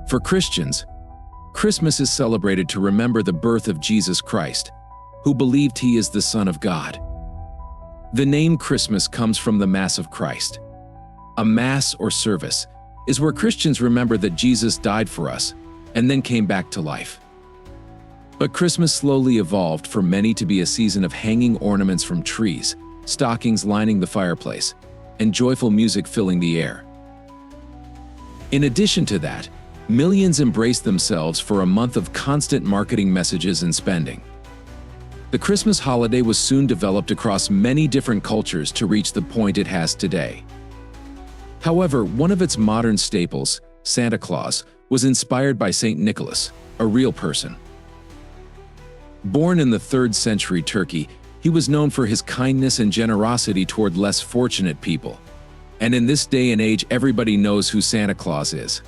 For Christians, Christmas is celebrated to remember the birth of Jesus Christ, who believed he is the Son of God. The name Christmas comes from the Mass of Christ. A Mass or service is where Christians remember that Jesus died for us and then came back to life. But Christmas slowly evolved for many to be a season of hanging ornaments from trees, stockings lining the fireplace, and joyful music filling the air. In addition to that, millions embraced themselves for a month of constant marketing messages and spending. The Christmas holiday was soon developed across many different cultures to reach the point it has today. However, one of its modern staples, Santa Claus, was inspired by Saint Nicholas, a real person. Born in the 3rd century Turkey, he was known for his kindness and generosity toward less fortunate people. And in this day and age, everybody knows who Santa Claus is.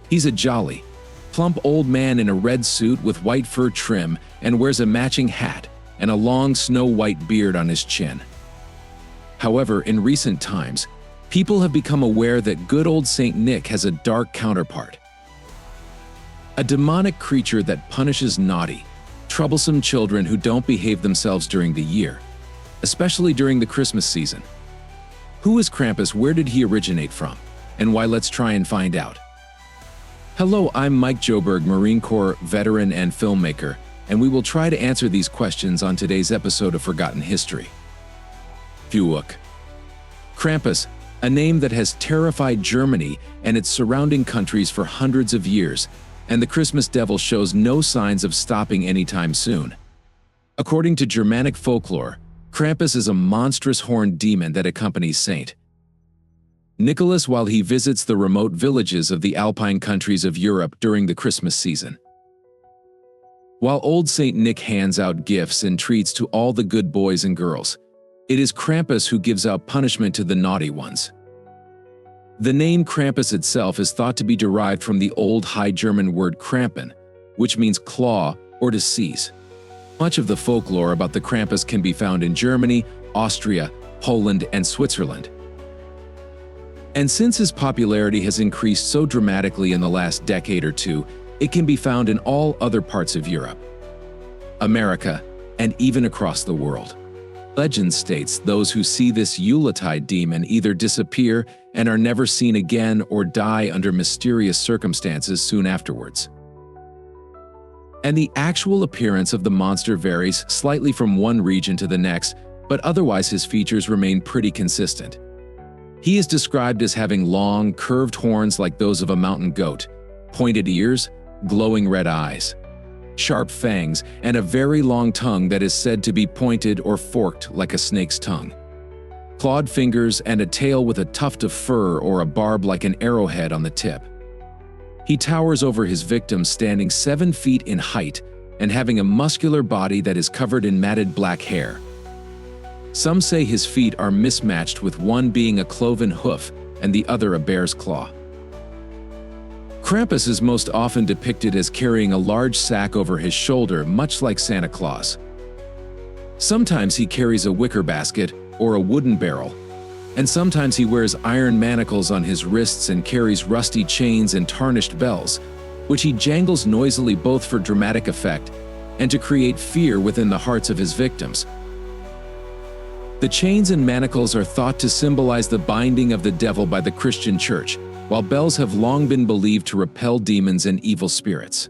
He's a jolly, plump old man in a red suit with white fur trim and wears a matching hat and a long snow-white beard on his chin. However, in recent times, people have become aware that good old Saint Nick has a dark counterpart. A demonic creature that punishes naughty, troublesome children who don't behave themselves during the year, especially during the Christmas season. Who is Krampus, where did he originate from, and why? Let's try and find out. Hello, I'm Mike Joberg, Marine Corps veteran and filmmaker, and we will try to answer these questions on today's episode of Forgotten History. Fuuk. Krampus, a name that has terrified Germany and its surrounding countries for hundreds of years, and the Christmas devil shows no signs of stopping anytime soon. According to Germanic folklore, Krampus is a monstrous horned demon that accompanies Saint Nicholas while he visits the remote villages of the Alpine countries of Europe during the Christmas season. While old Saint Nick hands out gifts and treats to all the good boys and girls, it is Krampus who gives out punishment to the naughty ones. The name Krampus itself is thought to be derived from the Old High German word Krampen, which means claw or to seize. Much of the folklore about the Krampus can be found in Germany, Austria, Poland, and Switzerland. And since his popularity has increased so dramatically in the last decade or two, it can be found in all other parts of Europe, America, and even across the world. Legend states those who see this Yuletide demon either disappear and are never seen again or die under mysterious circumstances soon afterwards. And the actual appearance of the monster varies slightly from one region to the next, but otherwise his features remain pretty consistent. He is described as having long, curved horns like those of a mountain goat, pointed ears, glowing red eyes, sharp fangs, and a very long tongue that is said to be pointed or forked like a snake's tongue. Clawed fingers and a tail with a tuft of fur or a barb like an arrowhead on the tip. He towers over his victims, standing 7 feet in height and having a muscular body that is covered in matted black hair. Some say his feet are mismatched, with one being a cloven hoof and the other a bear's claw. Krampus is most often depicted as carrying a large sack over his shoulder, much like Santa Claus. Sometimes he carries a wicker basket or a wooden barrel, and sometimes he wears iron manacles on his wrists and carries rusty chains and tarnished bells, which he jangles noisily both for dramatic effect and to create fear within the hearts of his victims. The chains and manacles are thought to symbolize the binding of the devil by the Christian Church, while bells have long been believed to repel demons and evil spirits.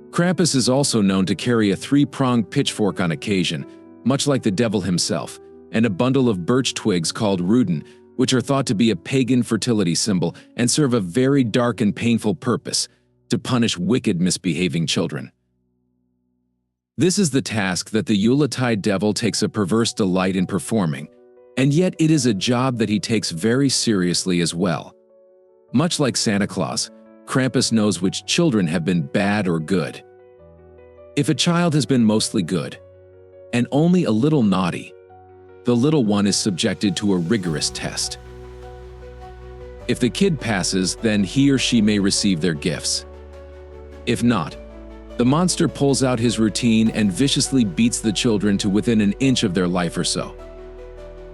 Krampus is also known to carry a 3-pronged pitchfork on occasion, much like the devil himself, and a bundle of birch twigs called ruden, which are thought to be a pagan fertility symbol and serve a very dark and painful purpose: to punish wicked, misbehaving children. This is the task that the Yuletide devil takes a perverse delight in performing, and yet it is a job that he takes very seriously as well. Much like Santa Claus, Krampus knows which children have been bad or good. If a child has been mostly good, and only a little naughty, the little one is subjected to a rigorous test. If the kid passes, then he or she may receive their gifts. If not, the monster pulls out his routine and viciously beats the children to within an inch of their life or so.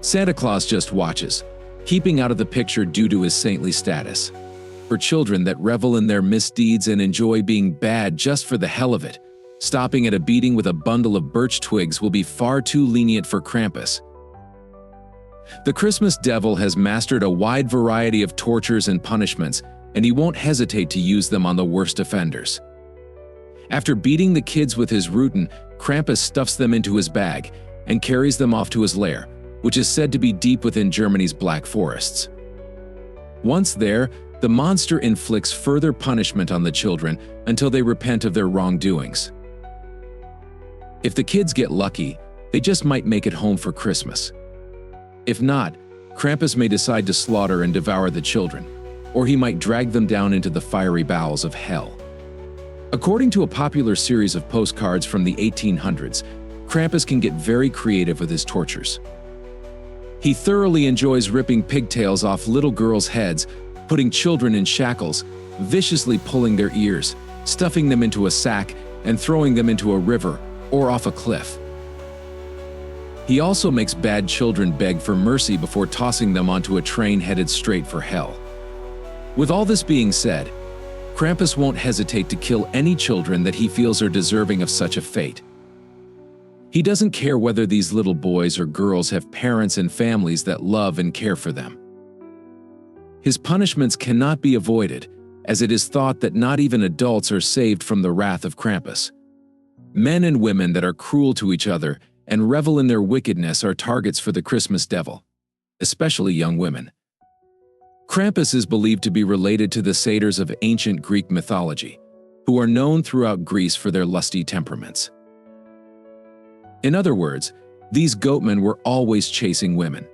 Santa Claus just watches, keeping out of the picture due to his saintly status. For children that revel in their misdeeds and enjoy being bad just for the hell of it, stopping at a beating with a bundle of birch twigs will be far too lenient for Krampus. The Christmas devil has mastered a wide variety of tortures and punishments, and he won't hesitate to use them on the worst offenders. After beating the kids with his routen, Krampus stuffs them into his bag and carries them off to his lair, which is said to be deep within Germany's Black Forests. Once there, the monster inflicts further punishment on the children until they repent of their wrongdoings. If the kids get lucky, they just might make it home for Christmas. If not, Krampus may decide to slaughter and devour the children, or he might drag them down into the fiery bowels of hell. According to a popular series of postcards from the 1800s, Krampus can get very creative with his tortures. He thoroughly enjoys ripping pigtails off little girls' heads, putting children in shackles, viciously pulling their ears, stuffing them into a sack, and throwing them into a river or off a cliff. He also makes bad children beg for mercy before tossing them onto a train headed straight for hell. With all this being said, Krampus won't hesitate to kill any children that he feels are deserving of such a fate. He doesn't care whether these little boys or girls have parents and families that love and care for them. His punishments cannot be avoided, as it is thought that not even adults are saved from the wrath of Krampus. Men and women that are cruel to each other and revel in their wickedness are targets for the Christmas devil, especially young women. Krampus is believed to be related to the satyrs of ancient Greek mythology, who are known throughout Greece for their lusty temperaments. In other words, these goatmen were always chasing women.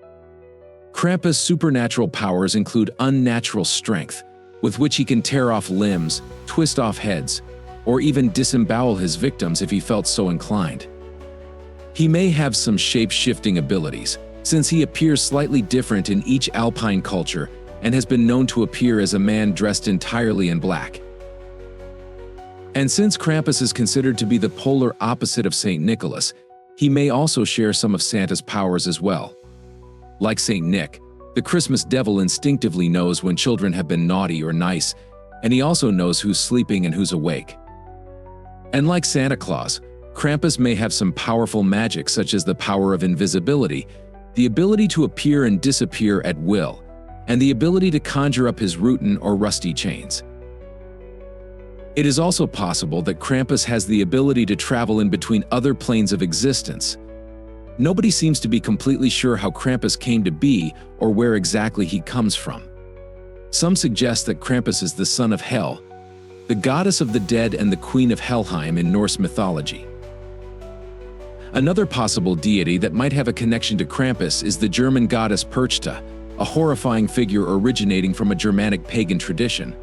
Krampus' supernatural powers include unnatural strength, with which he can tear off limbs, twist off heads, or even disembowel his victims if he felt so inclined. He may have some shape-shifting abilities, since he appears slightly different in each alpine culture and has been known to appear as a man dressed entirely in black. And since Krampus is considered to be the polar opposite of St. Nicholas, he may also share some of Santa's powers as well. Like St. Nick, the Christmas devil instinctively knows when children have been naughty or nice, and he also knows who's sleeping and who's awake. And like Santa Claus, Krampus may have some powerful magic such as the power of invisibility, the ability to appear and disappear at will, and the ability to conjure up his routen or rusty chains. It is also possible that Krampus has the ability to travel in between other planes of existence. Nobody seems to be completely sure how Krampus came to be or where exactly he comes from. Some suggest that Krampus is the son of Hel, the goddess of the dead and the queen of Helheim in Norse mythology. Another possible deity that might have a connection to Krampus is the German goddess Perchta, a horrifying figure originating from a Germanic pagan tradition.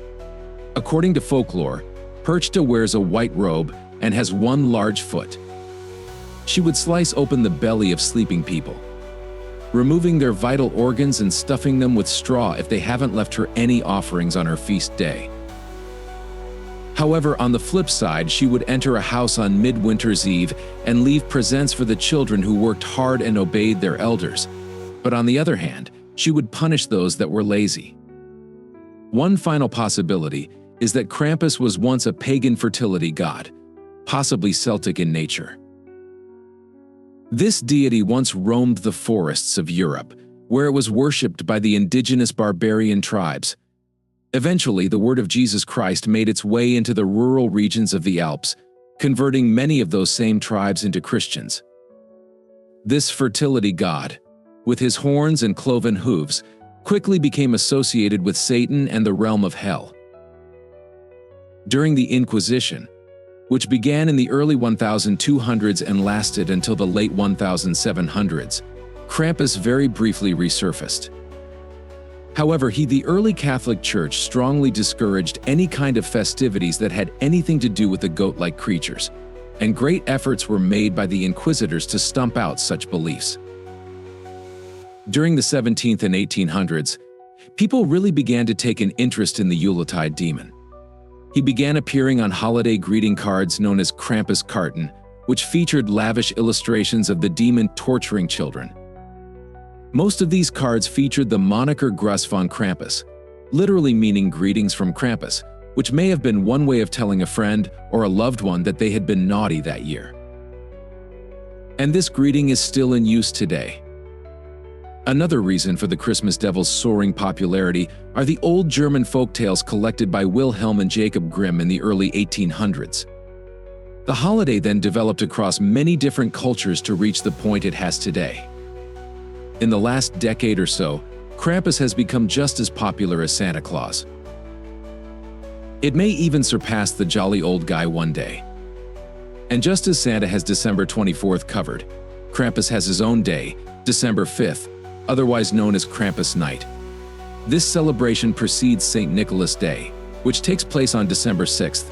According to folklore, Perchta wears a white robe and has one large foot. She would slice open the belly of sleeping people, removing their vital organs and stuffing them with straw if they haven't left her any offerings on her feast day. However, on the flip side, she would enter a house on Midwinter's Eve and leave presents for the children who worked hard and obeyed their elders. But on the other hand, she would punish those that were lazy. One final possibility is that Krampus was once a pagan fertility god, possibly Celtic in nature. This deity once roamed the forests of Europe, where it was worshipped by the indigenous barbarian tribes. Eventually, the word of Jesus Christ made its way into the rural regions of the Alps, converting many of those same tribes into Christians. This fertility god, with his horns and cloven hooves, quickly became associated with Satan and the realm of hell. During the Inquisition, which began in the early 1200s and lasted until the late 1700s, Krampus very briefly resurfaced. However, the early Catholic Church strongly discouraged any kind of festivities that had anything to do with the goat-like creatures, and great efforts were made by the inquisitors to stomp out such beliefs. During the 17th and 1800s, people really began to take an interest in the Yuletide demon. He began appearing on holiday greeting cards known as Krampus Karten, which featured lavish illustrations of the demon torturing children. Most of these cards featured the moniker Gruss von Krampus, literally meaning greetings from Krampus, which may have been one way of telling a friend or a loved one that they had been naughty that year. And this greeting is still in use today. Another reason for the Christmas Devil's soaring popularity are the old German folktales collected by Wilhelm and Jacob Grimm in the early 1800s. The holiday then developed across many different cultures to reach the point it has today. In the last decade or so, Krampus has become just as popular as Santa Claus. It may even surpass the jolly old guy one day. And just as Santa has December 24th covered, Krampus has his own day, December 5th, otherwise known as Krampus Night. This celebration precedes St. Nicholas Day, which takes place on December 6th.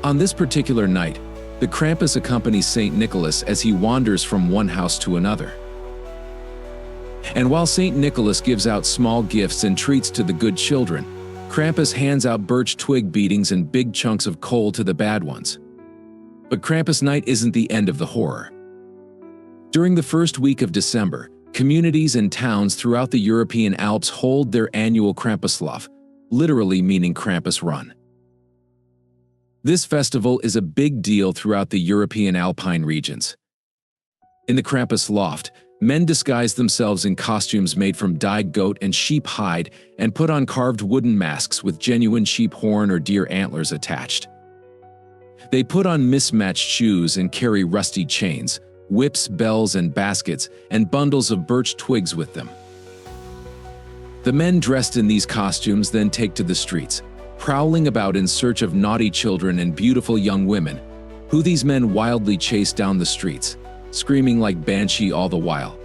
On this particular night, the Krampus accompanies St. Nicholas as he wanders from one house to another. And while St. Nicholas gives out small gifts and treats to the good children, Krampus hands out birch twig beatings and big chunks of coal to the bad ones. But Krampus Night isn't the end of the horror. During the first week of December, communities and towns throughout the European Alps hold their annual Krampuslauf, literally meaning Krampus Run. This festival is a big deal throughout the European Alpine regions. In the Krampus Loft, men disguise themselves in costumes made from dyed goat and sheep hide and put on carved wooden masks with genuine sheep horn or deer antlers attached. They put on mismatched shoes and carry rusty chains, whips, bells, and baskets, and bundles of birch twigs with them. The men dressed in these costumes then take to the streets, prowling about in search of naughty children and beautiful young women, who these men wildly chase down the streets, screaming like banshee all the while.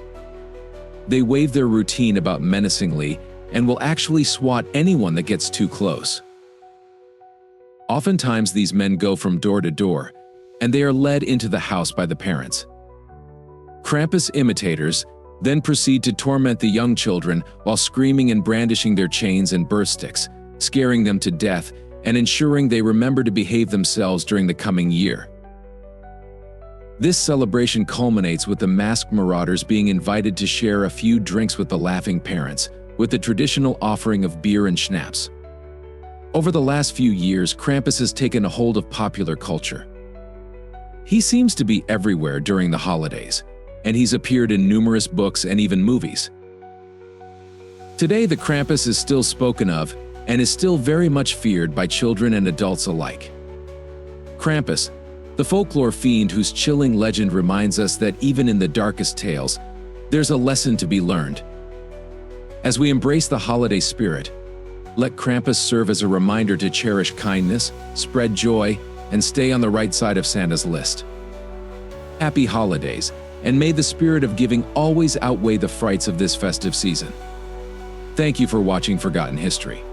They wave their routine about menacingly and will actually swat anyone that gets too close. Oftentimes these men go from door to door, and they are led into the house by the parents. Krampus imitators then proceed to torment the young children while screaming and brandishing their chains and birth sticks, scaring them to death and ensuring they remember to behave themselves during the coming year. This celebration culminates with the masked marauders being invited to share a few drinks with the laughing parents, with the traditional offering of beer and schnapps. Over the last few years, Krampus has taken a hold of popular culture. He seems to be everywhere during the holidays, and he's appeared in numerous books and even movies. Today, the Krampus is still spoken of and is still very much feared by children and adults alike. Krampus, the folklore fiend whose chilling legend reminds us that even in the darkest tales, there's a lesson to be learned. As we embrace the holiday spirit, let Krampus serve as a reminder to cherish kindness, spread joy, and stay on the right side of Santa's list. Happy holidays, and may the spirit of giving always outweigh the frights of this festive season. Thank you for watching Forgotten History.